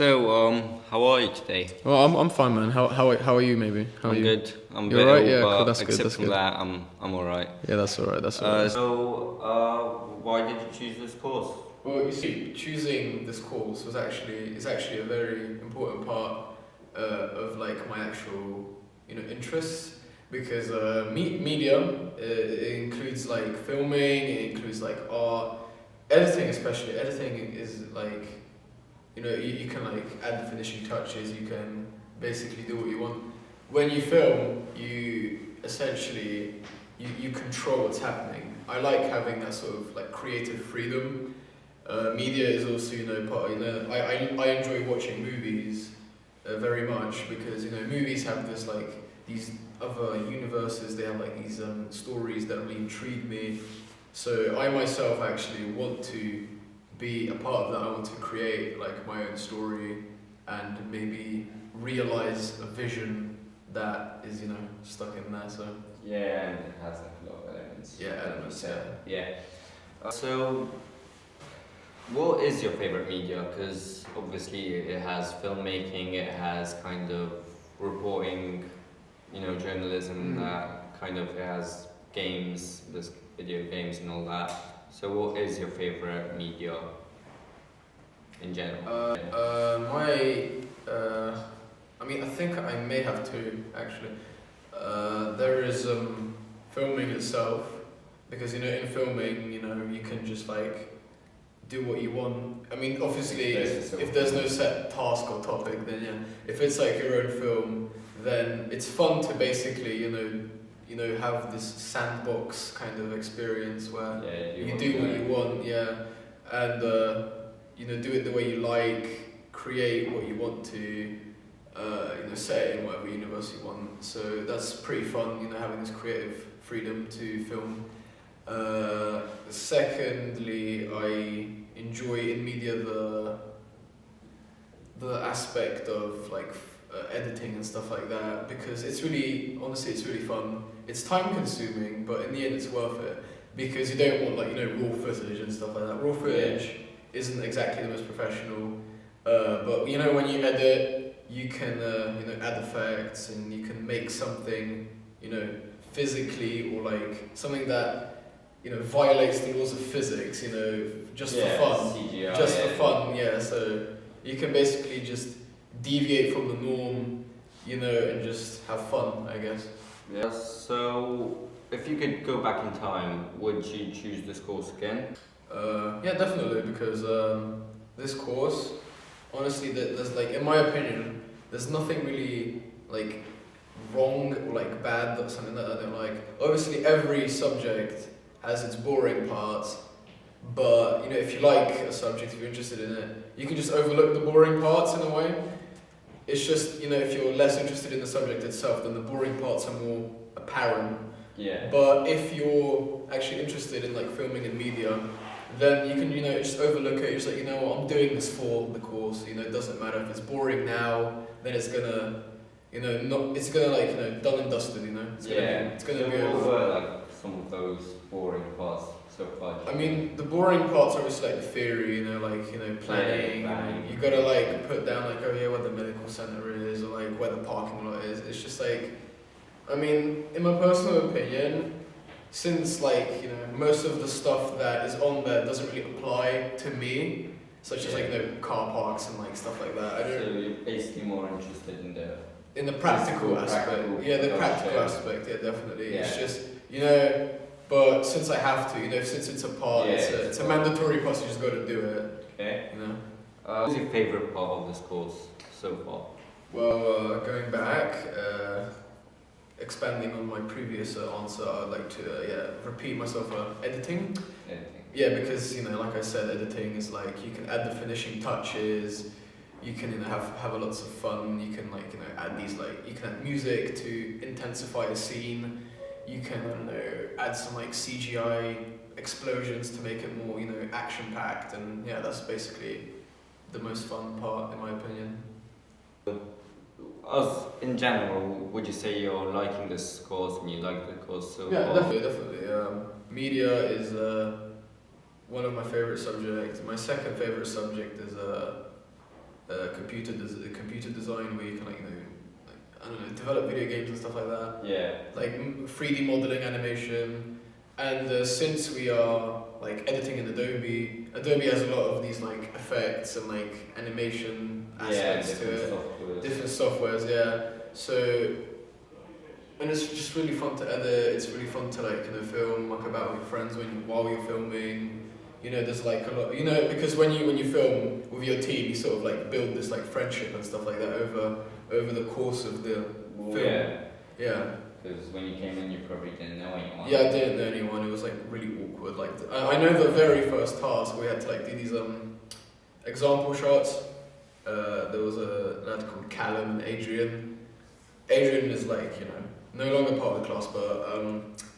How are you today? Well, I'm fine, man. How are you? Maybe. How are you? Good. I'm You're good. right. Yeah, but cool. That's good. except That's from good. that, I'm alright. Yeah, that's alright. That's alright. Why did you choose this course? Well, you see, choosing this course is actually a very important part of like my actual interests because media it includes like filming, it includes like art, editing especially. Editing is like you can like add the finishing touches. You can basically do what you want. When you film, you essentially you control what's happening. I like having that sort of like creative freedom. Media is also part. I enjoy watching movies very much because movies have this like these other universes. They have like these stories that really intrigue me. So I myself actually want to be a part of that. I want to create like my own story and maybe realize a vision that is stuck in there. So Yeah, and it has like a lot of elements. yeah, elements. Yeah. So, what is your favorite media? Because obviously it has filmmaking, it has kind of reporting, journalism. That kind of it has games, there's video games and all that. So, what is your favorite media in general? I think I may have two actually. There is filming itself because in filming you can just like do what you want. I mean, obviously if there's no set task or topic, then yeah. If it's like your own film, then it's fun to basically have this sandbox kind of experience where you do what you want, and do it the way you like, create what you want to, set it in whatever universe you want. So that's pretty fun, having this creative freedom to film. Secondly, I enjoy in media the aspect of like editing and stuff like that because it's really fun. It's time consuming, but in the end it's worth it because you don't want like raw footage and stuff like that. Raw footage isn't exactly the most professional, but when you edit, you can add effects and you can make something physically or like something that violates the laws of physics, just for fun. CGI, just for fun, so you can basically just deviate from the norm, and just have fun, I guess. Yeah, so if you could go back in time, would you choose this course again? Yeah, definitely, because this course, honestly, there's like, in my opinion, there's nothing really like wrong or like bad, that's something that I don't like. Obviously, every subject has its boring parts, but if you like a subject, if you're interested in it, you can just overlook the boring parts in a way. It's just if you're less interested in the subject itself, then the boring parts are more apparent. Yeah. But if you're actually interested in like filming and media, then you can just overlook it. You're just like I'm doing this for the course. It doesn't matter if it's boring now, then it's gonna it's gonna like done and dusted. It's gonna be what over. were like some of those boring parts so far? I mean, the boring parts are obviously like the theory, planning. You gotta like put down like, oh yeah, where the medical center is, or like where the parking lot is. It's just like, I mean, in my personal opinion, since like most of the stuff that is on there doesn't really apply to me, such as like car parks and like stuff like that. So you're basically more interested in the practical aspect. The practical aspect. Yeah, definitely. It's just but since I have to, since it's a part, it's a mandatory part, so you just got to do it. Okay. What's your favorite part of this course so far? Well, going back, expanding on my previous answer, I'd like to repeat myself. Editing. Yeah, because like I said, editing is like you can add the finishing touches. You can have a lots of fun. You can like add these like you can add music to intensify the scene. You can add some like CGI explosions to make it more action packed, and that's basically the most fun part in my opinion. As in general, would you say you're liking this course and you like the course so far? Yeah, definitely. Media is one of my favorite subjects. My second favorite subject is computer design where you can I don't know, develop video games and stuff like that. Yeah. Like 3D modeling, animation, and since we are like editing in Adobe, Adobe has a lot of these like effects and like animation aspects to it, different softwares. Yeah, so. And it's just really fun to edit. It's really fun to film about with your friends while you're filming. There's like a lot. Because when you film with your team, you sort of like build this like friendship and stuff like that over the course of the film. Yeah. Yeah. Because when you came in, you probably didn't know anyone. Yeah, I didn't know anyone. It was like really awkward. Like I know the very first task we had to like do these example shots. There was a lad called Callum and Adrian. Adrian is no longer part of the class, but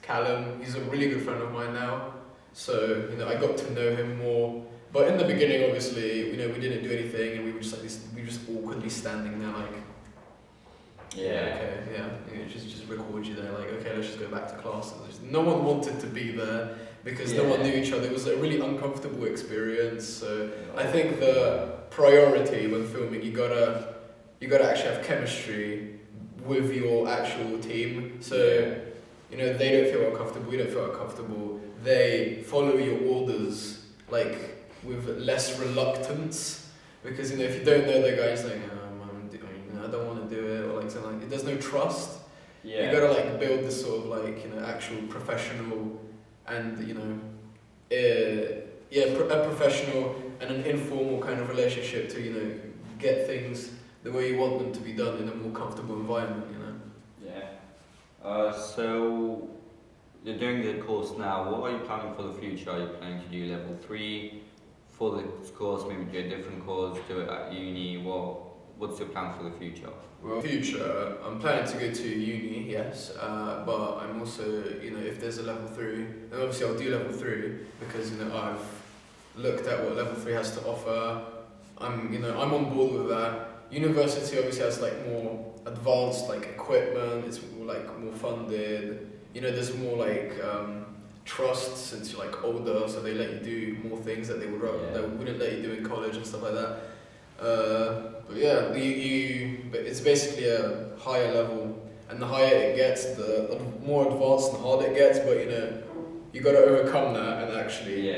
Callum, he's a really good friend of mine now. So I got to know him more. But in the beginning, obviously, we didn't do anything, and we were just awkwardly standing there, like. Yeah. Okay. Yeah. Just record you there, like, okay, let's just go back to class. No one wanted to be there because no one knew each other. It was a really uncomfortable experience. So I think the priority when filming, you gotta actually have chemistry with your actual team. So they don't feel uncomfortable, we don't feel uncomfortable. They follow your orders like with less reluctance, because if you don't know the guy, it's like I don't want to do it, or like something like there's no trust. Yeah. You gotta build this sort of actual professional and a professional and an informal kind of relationship to get things the way you want them to be done in a more comfortable environment. Yeah. So you're doing the course now. What are you planning for the future? Are you planning to do level 3 for this course? Maybe do a different course, do it at uni. What's your plan for the future? Well, future, I'm planning to go to uni, yes, but I'm also, if there's a level 3, then obviously I'll do level 3 because, I've looked at what level 3 has to offer. I'm on board with that. University obviously has more advanced equipment. It's more funded. There's more trust since you're older, so they let you do more things that they wouldn't let you do in college and stuff like that. But yeah, but it's basically a higher level, and the higher it gets, the more advanced and harder it gets. But you got to overcome that and actually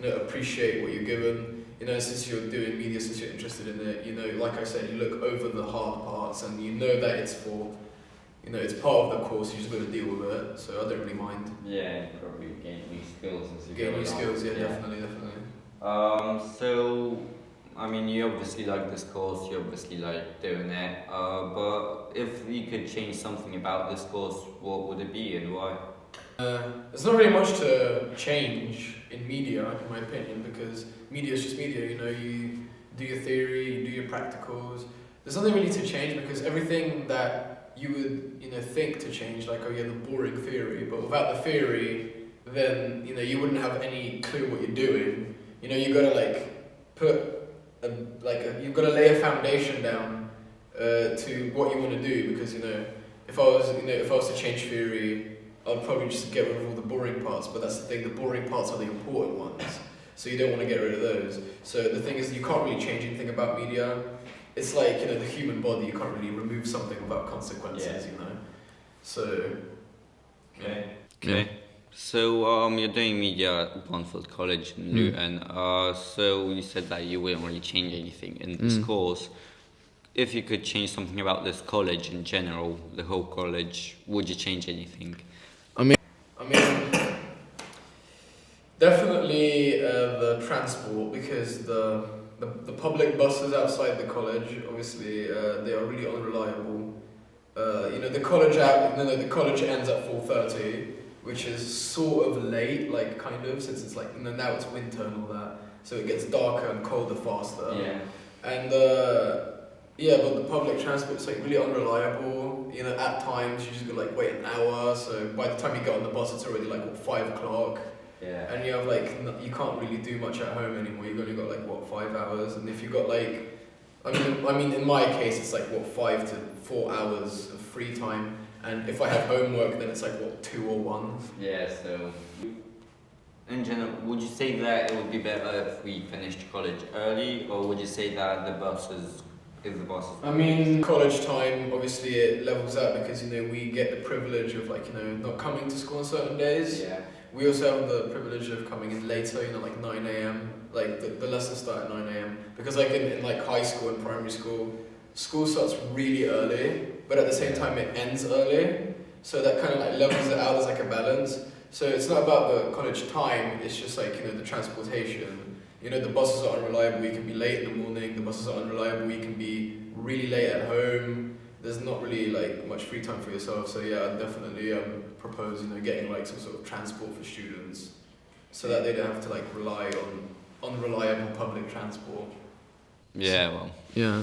appreciate what you're given. Since you're doing media, since you're interested in it, like I said, you look over the hard parts, and that it's for, it's part of the course. You just got to deal with it. So I don't really mind. Yeah, you probably gain new skills as you gain go new along. skills. Yeah, definitely. So, you obviously like this course. You obviously like doing it. But if you could change something about this course, what would it be and why? There's not really much to change in media, in my opinion, because media is just media. You do your theory, you do your practicals. There's nothing really to change because everything that you would think to change, the boring theory, but without the theory, then you wouldn't have any clue what you're doing. You gotta you've got to lay a foundation down to what you want to do, because if I was to change theory, I'd probably just get rid of all the boring parts, but that's the thing, the boring parts are the important ones, so you don't want to get rid of those. So the thing is, you can't really change anything about media. It's like, the human body, you can't really remove something without consequences, So, Okay. So you're doing media at Blanford College in Luton. So you said that you wouldn't really change anything in this course. If you could change something about this college in general, the whole college, would you change anything? I mean, definitely the transport, because the public buses outside the college, obviously, they are really unreliable. The college ends at 4:30, which is sort of late, since it's now it's winter and all that, so it gets darker and colder faster. Yeah. And but the public transport's really unreliable. At times you just gotta wait an hour, so by the time you get on the bus it's already 5 o'clock. Yeah. And you have you can't really do much at home anymore. You've only got 5 hours, and if you got I mean in my case it's 5 to 4 hours of free time, and if I have homework then it's 2 or 1. Yeah, so in general, would you say that it would be better if we finished college early, or would you say that the buses is the bosses. I mean, college time, obviously it levels out because, you know, we get the privilege of, like, you know, not coming to school on certain days. Yeah. We also have the privilege of coming in later, you know, like 9 a.m. Like, the lessons start at 9 a.m. Because, like, in like, high school and primary school, school starts really early, but at the same time it ends early. So that kind of, like, levels it out as, like, a balance. So it's not about the college time, it's just, like, you know, the transportation. You know, the buses are unreliable, you can be late in the morning, the buses are unreliable, you can be really late at home. There's not really like much free time for yourself, so yeah, I'd definitely propose, you know, getting like some sort of transport for students so that they don't have to like rely on unreliable public transport. Yeah, well. Yeah.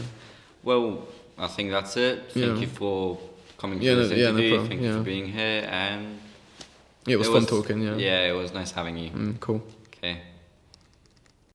Well, I think that's it. Thank you for coming to this interview. No problem. Thank you for being here, and it was fun talking. Yeah, it was nice having you. Cool. Okay.